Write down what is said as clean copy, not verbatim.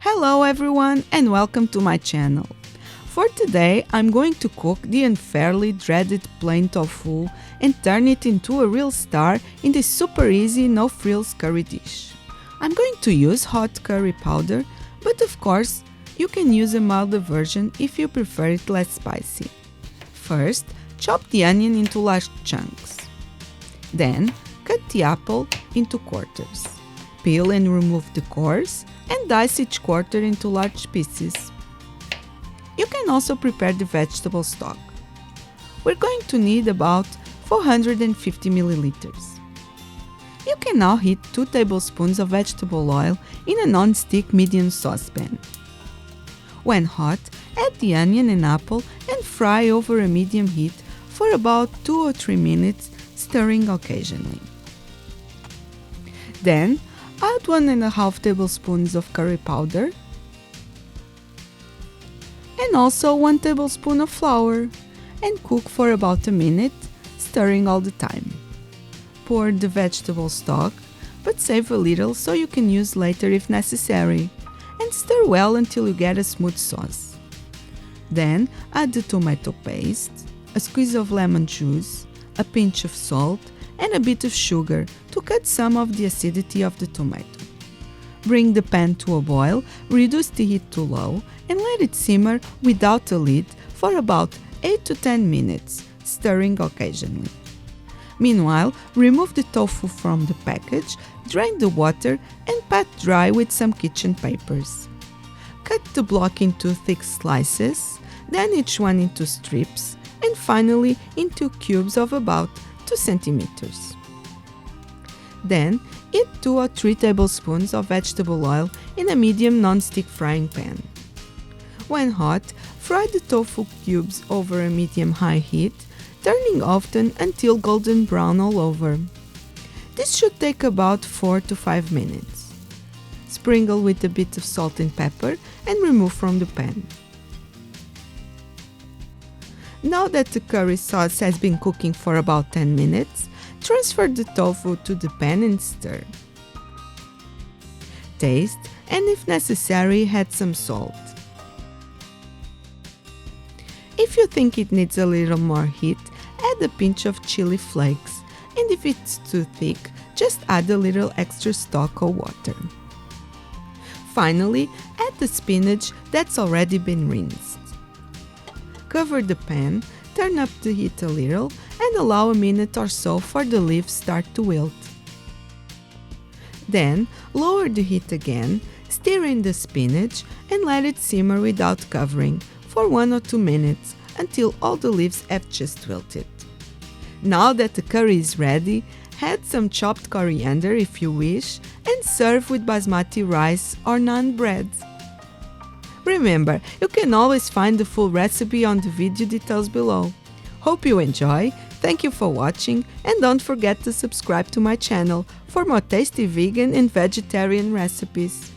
Hello everyone and welcome to my channel. For today I'm going to cook the unfairly dreaded plain tofu and turn it into a real star in this super easy no frills curry dish. I'm going to use hot curry powder, but of course you can use a milder version if you prefer it less spicy. First, chop the onion into large chunks. Then, cut the apple into quarters. Peel and remove the cores and dice each quarter into large pieces. You can also prepare the vegetable stock. We're going to need about 450 milliliters. You can now heat 2 tablespoons of vegetable oil in a non-stick medium saucepan. When hot, add the onion and apple and fry over a medium heat for about 2 or 3 minutes, stirring occasionally. Then, add 1.5 tablespoons of curry powder and also 1 tablespoon of flour and cook for about a minute, stirring all the time. Pour the vegetable stock, but save a little so you can use later if necessary, and stir well until you get a smooth sauce. Then add the tomato paste, a squeeze of lemon juice, a pinch of salt, and a bit of sugar to cut some of the acidity of the tomato. Bring the pan to a boil, reduce the heat to low, and let it simmer without a lid for about 8 to 10 minutes, stirring occasionally. Meanwhile, remove the tofu from the package, drain the water, and pat dry with some kitchen papers. Cut the block into thick slices, then each one into strips, and finally into cubes of about 2 centimeters. Then, heat 2 or 3 tablespoons of vegetable oil in a medium non-stick frying pan. When hot, fry the tofu cubes over a medium-high heat, turning often until golden brown all over. This should take about 4 to 5 minutes. Sprinkle with a bit of salt and pepper and remove from the pan. Now that the curry sauce has been cooking for about 10 minutes, transfer the tofu to the pan and stir. Taste, and if necessary, add some salt. If you think it needs a little more heat, add a pinch of chilli flakes, and if it's too thick, just add a little extra stock or water. Finally, add the spinach that's already been rinsed. Cover the pan, turn up the heat a little, and allow a minute or so for the leaves start to wilt. Then, lower the heat again, stir in the spinach, and let it simmer without covering for 1 or 2 minutes until all the leaves have just wilted. Now that the curry is ready, add some chopped coriander if you wish, and serve with basmati rice or naan bread. Remember, you can always find the full recipe on the video details below. Hope you enjoy, thank you for watching, and don't forget to subscribe to my channel for more tasty vegan and vegetarian recipes.